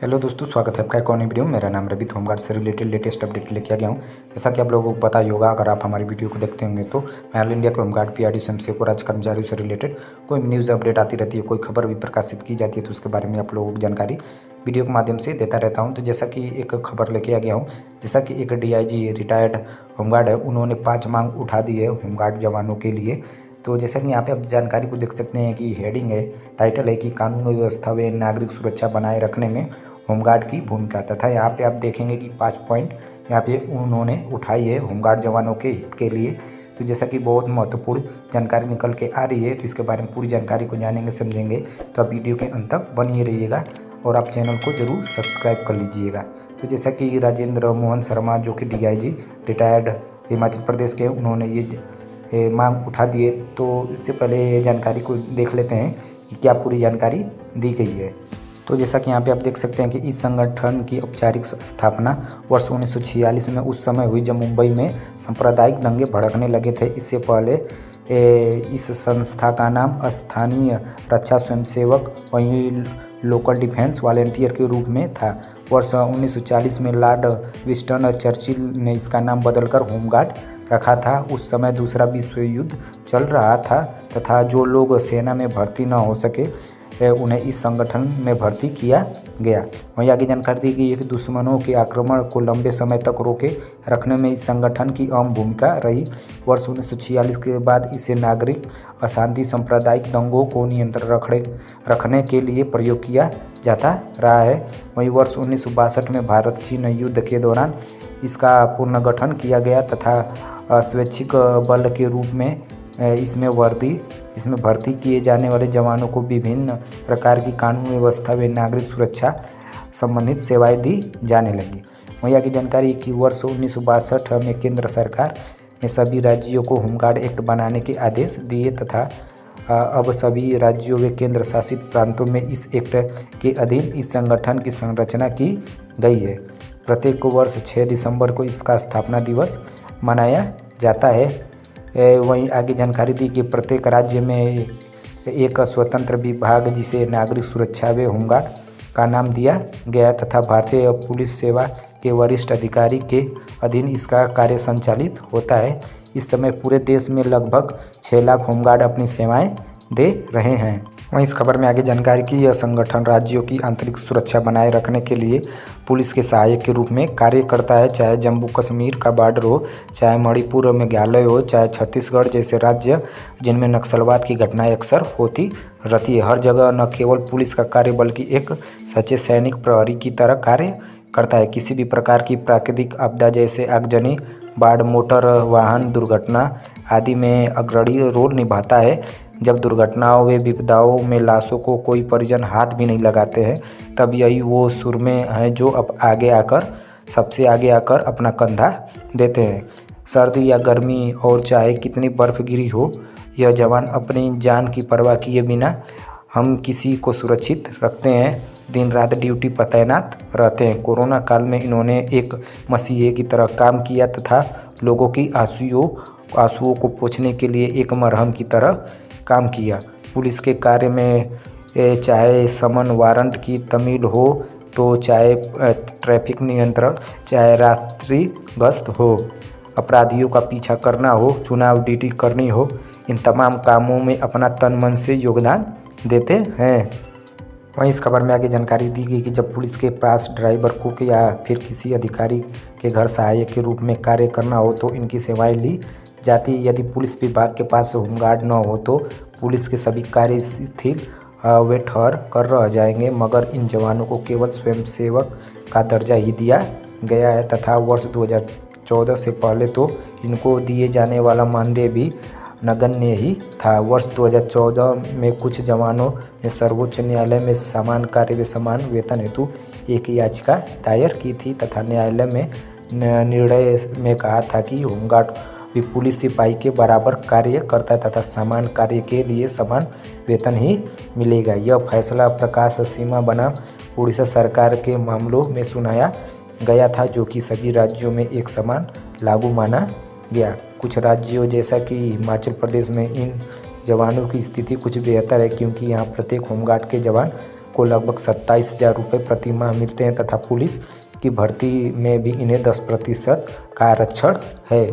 Hello दोस्तों, स्वागत है आपका एक और नई वीडियो में। मेरा नाम रवि, होमगार्ड से रिलेटेड लेटेस्ट अपडेट लेके आ गया हूँ। जैसा कि आप लोगों को पता ही होगा, अगर आप हमारी वीडियो को देखते होंगे तो मैं ऑल इंडिया के होमगार्ड पीआरडी स्वयंसेवक और राज्य कर्मचारियों से रिलेटेड कोई न्यूज़ अपडेट आती रहती है, कोई खबर भी प्रकाशित की जाती है, तो उसके बारे में आप लोगों को जानकारी वीडियो के माध्यम से देता रहता हूँ। तो जैसा कि एक खबर लेके आ गया हूँ, जैसा कि एक डीआईजी रिटायर्ड होमगार्ड है, उन्होंने 5 मांग उठा दी है होमगार्ड जवानों के लिए। तो जैसा कि यहाँ पे आप जानकारी को देख सकते हैं कि हेडिंग है, टाइटल है कि कानून व्यवस्था व नागरिक सुरक्षा बनाए रखने में होमगार्ड की भूमिका, तथा यहाँ पे आप देखेंगे कि 5 पॉइंट यहाँ पे उन्होंने उठाई है होमगार्ड जवानों के हित के लिए। तो जैसा कि बहुत महत्वपूर्ण जानकारी निकल के आ रही है, तो इसके बारे में पूरी जानकारी को जानेंगे समझेंगे, तो आप वीडियो के अंत तक बनिए रहिएगा और आप चैनल को ज़रूर सब्सक्राइब कर लीजिएगा। तो जैसा कि राजेंद्र मोहन शर्मा, जो कि डीआईजी रिटायर्ड हिमाचल प्रदेश के, उन्होंने ये मांग उठा दिए। तो इससे पहले जानकारी को देख लेते हैं कि क्या पूरी जानकारी दी गई है। तो जैसा कि यहाँ पे आप देख सकते हैं कि इस संगठन की औपचारिक स्थापना वर्ष 1946 में उस समय हुई जब मुंबई में सांप्रदायिक दंगे भड़कने लगे थे। इससे पहले इस संस्था का नाम स्थानीय रक्षा स्वयंसेवक वहीं लोकल डिफेंस वॉलेंटियर के रूप में था। वर्ष 1940 में लॉर्ड विंस्टन चर्चिल ने इसका नाम बदलकर होमगार्ड रखा था। उस समय दूसरा विश्व युद्ध चल रहा था तथा जो लोग सेना में भर्ती न हो सके उन्हें इस संगठन में भर्ती किया गया। वहीं आगे जानकारी दी गई है कि दुश्मनों के आक्रमण को लंबे समय तक रोके रखने में इस संगठन की अहम भूमिका रही। वर्ष 1946 के बाद इसे नागरिक अशांति, सांप्रदायिक दंगों को नियंत्रण रखने के लिए प्रयोग किया जाता रहा है। वहीं वर्ष 1962 में भारत चीन युद्ध के दौरान इसका पुनर्गठन किया गया तथा स्वैच्छिक बल के रूप में इसमें भर्ती किए जाने वाले जवानों को विभिन्न प्रकार की कानून व्यवस्था व नागरिक सुरक्षा संबंधित सेवाएं दी जाने लगी। वहीं आगे जानकारी कि वर्ष 1962 में केंद्र सरकार ने सभी राज्यों को होमगार्ड एक्ट बनाने के आदेश दिए तथा अब सभी राज्यों व केंद्र शासित प्रांतों में इस एक्ट के अधीन इस संगठन की संरचना की गई है। प्रत्येक वर्ष 6 दिसंबर को इसका स्थापना दिवस मनाया जाता है। वहीं आगे जानकारी दी कि प्रत्येक राज्य में एक स्वतंत्र विभाग जिसे नागरिक सुरक्षा व होमगार्ड का नाम दिया गया तथा भारतीय पुलिस सेवा के वरिष्ठ अधिकारी के अधीन इसका कार्य संचालित होता है। इस समय पूरे देश में लगभग 6 लाख होमगार्ड अपनी सेवाएं दे रहे हैं। वहीं इस खबर में आगे जानकारी की यह संगठन राज्यों की आंतरिक सुरक्षा बनाए रखने के लिए पुलिस के सहायक के रूप में कार्य करता है, चाहे जम्मू कश्मीर का बॉर्डर हो, चाहे मणिपुर मेघालय हो, चाहे छत्तीसगढ़ जैसे राज्य जिनमें नक्सलवाद की घटनाएं अक्सर होती रहती है। हर जगह न केवल पुलिस का कार्य बल्कि एक सच्चे सैनिक प्रहरी की तरह कार्य करता है। किसी भी प्रकार की प्राकृतिक आपदा जैसे आगजनी, बाढ़, मोटर वाहन दुर्घटना आदि में अग्रणी रोल निभाता है। जब दुर्घटनाओं व विपदाओं में लाशों को कोई परिजन हाथ भी नहीं लगाते हैं, तब यही वो सुरमे हैं जो अब सबसे आगे आकर अपना कंधा देते हैं। सर्दी या गर्मी और चाहे कितनी बर्फ गिरी हो, यह जवान अपनी जान की परवाह किए बिना हम किसी को सुरक्षित रखते हैं, दिन रात ड्यूटी पर तैनात रहते हैं। कोरोना काल में इन्होंने एक मसीहे की तरह काम किया तथा लोगों की आंसुओं को पोंछने के लिए एक मरहम की तरह काम किया। पुलिस के कार्य में चाहे समन वारंट की तमील हो, तो चाहे ट्रैफिक नियंत्रण, चाहे रात्रि गश्त हो, अपराधियों का पीछा करना हो, चुनाव ड्यूटी करनी हो, इन तमाम कामों में अपना तन मन से योगदान देते हैं। वहीं इस खबर में आगे जानकारी दी गई कि जब पुलिस के पास ड्राइवर को या फिर किसी अधिकारी के घर सहायक के रूप में कार्य करना हो तो इनकी सेवाएं ली जाती है। यदि पुलिस विभाग के पास होमगार्ड न हो तो पुलिस के सभी कार्य स्थिर वे ठहर कर रह जाएंगे, मगर इन जवानों को केवल स्वयंसेवक का दर्जा ही दिया गया है तथा वर्ष 2014 से पहले तो इनको दिए जाने वाला मानदेय भी नगण्य ही था। वर्ष 2014 में कुछ जवानों ने सर्वोच्च न्यायालय में समान कार्य व समान वेतन हेतु एक याचिका दायर की थी तथा न्यायालय में निर्णय में कहा था कि होमगार्ड भी पुलिस सिपाही के बराबर कार्य करता है तथा समान कार्य के लिए समान वेतन ही मिलेगा। यह फैसला प्रकाश सीमा बनाम उड़ीसा सरकार के मामलों में सुनाया गया था, जो कि सभी राज्यों में एक समान लागू माना गया। कुछ राज्यों जैसा कि हिमाचल प्रदेश में इन जवानों की स्थिति कुछ बेहतर है, क्योंकि यहाँ प्रत्येक होमगार्ड के जवान को लगभग 27,000 रुपये प्रति माह मिलते हैं तथा पुलिस की भर्ती में भी इन्हें 10% का आरक्षण है।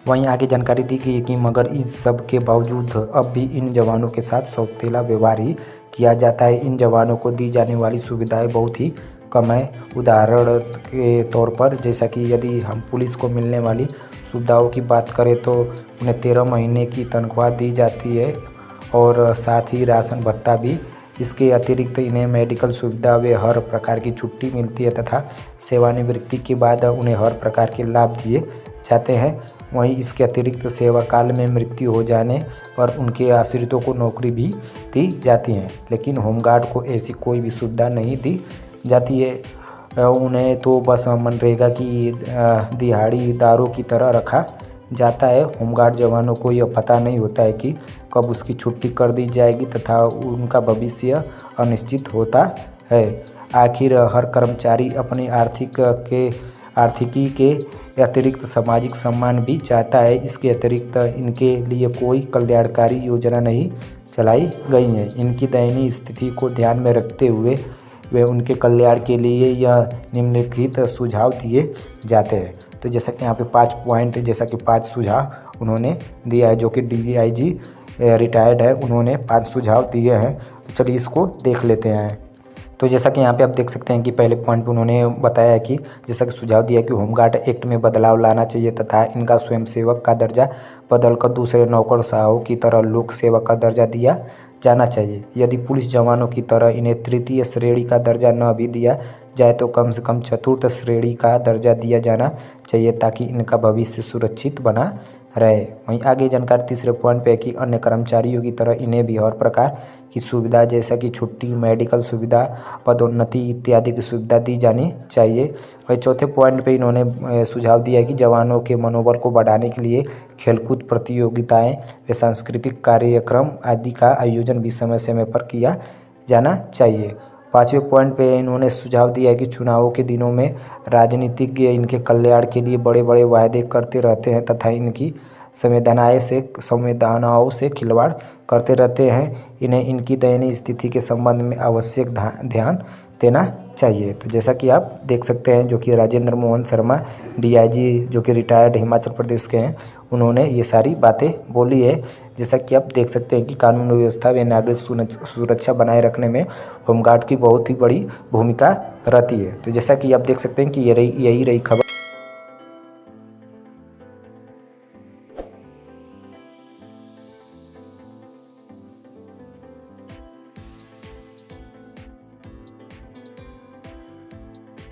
वहीं आगे जानकारी दी गई है कि मगर इस सब के बावजूद अब भी इन जवानों के साथ सौतेला व्यवहार ही किया जाता है। इन जवानों को दी जाने वाली सुविधाएं बहुत ही कम है। उदाहरण के तौर पर जैसा कि यदि हम पुलिस को मिलने वाली सुविधाओं की बात करें तो उन्हें 13 महीने की तनख्वाह दी जाती है और साथ ही राशन भत्ता भी। इसके अतिरिक्त इन्हें मेडिकल सुविधा व हर प्रकार की छुट्टी मिलती है तथा सेवानिवृत्ति के बाद उन्हें हर प्रकार के लाभ दिए जाते हैं। वहीं इसके अतिरिक्त सेवा काल में मृत्यु हो जाने पर उनके आश्रितों को नौकरी भी दी जाती है, लेकिन होमगार्ड को ऐसी कोई भी सुविधा नहीं दी जाती है। उन्हें तो बस मनरेगा की दिहाड़ीदारों की तरह रखा जाता है। होमगार्ड जवानों को यह पता नहीं होता है कि कब उसकी छुट्टी कर दी जाएगी तथा उनका भविष्य अनिश्चित होता है। आखिर हर कर्मचारी अपनी आर्थिकी के अतिरिक्त सामाजिक सम्मान भी चाहता है। इसके अतिरिक्त इनके लिए कोई कल्याणकारी योजना नहीं चलाई गई है। इनकी दयनीय स्थिति को ध्यान में रखते हुए वे उनके कल्याण के लिए यह निम्नलिखित सुझाव दिए जाते हैं। तो जैसा कि यहाँ पे 5 पॉइंट, जैसा कि 5 सुझाव उन्होंने दिया है, जो कि DIG रिटायर्ड है, उन्होंने 5 सुझाव दिए हैं। तो चलिए इसको देख लेते हैं। तो जैसा कि यहाँ पे आप देख सकते हैं कि पहले पॉइंट पे उन्होंने बताया है कि जैसा कि सुझाव दिया कि होमगार्ड एक्ट में बदलाव लाना चाहिए तथा इनका स्वयंसेवक का दर्जा बदलकर दूसरे नौकरशाहों की तरह लोक सेवक का दर्जा दिया जाना चाहिए। यदि पुलिस जवानों की तरह इन्हें तृतीय श्रेणी का दर्जा न भी दिया जाए तो कम से कम चतुर्थ श्रेणी का दर्जा दिया जाना चाहिए ताकि इनका भविष्य सुरक्षित बना रहे। वहीं आगे जानकारी तीसरे पॉइंट पे है कि अन्य कर्मचारियों की तरह इन्हें भी हर प्रकार की सुविधा जैसा कि छुट्टी, मेडिकल सुविधा, पदोन्नति इत्यादि की सुविधा दी जानी चाहिए। वहीं चौथे पॉइंट पे इन्होंने सुझाव दिया है कि जवानों के मनोबल को बढ़ाने के लिए खेलकूद प्रतियोगिताएं व सांस्कृतिक कार्यक्रम आदि का आयोजन भी समय समय पर किया जाना चाहिए। 5वें पॉइंट पे इन्होंने सुझाव दिया है कि चुनावों के दिनों में राजनीतिज्ञ इनके कल्याण के लिए बड़े बड़े वायदे करते रहते हैं तथा इनकी संवेदनाओं से खिलवाड़ करते रहते हैं। इन्हें इनकी दयनीय स्थिति के संबंध में आवश्यक ध्यान देना चाहिए। तो जैसा कि आप देख सकते हैं, जो कि राजेंद्र मोहन शर्मा DIG जो कि रिटायर्ड हिमाचल प्रदेश के हैं, उन्होंने ये सारी बातें बोली है। जैसा कि आप देख सकते हैं कि कानून व्यवस्था व नागरिक सुरक्षा बनाए रखने में होमगार्ड की बहुत ही बड़ी भूमिका रहती है। तो जैसा कि आप देख सकते हैं कि यही रही खबर।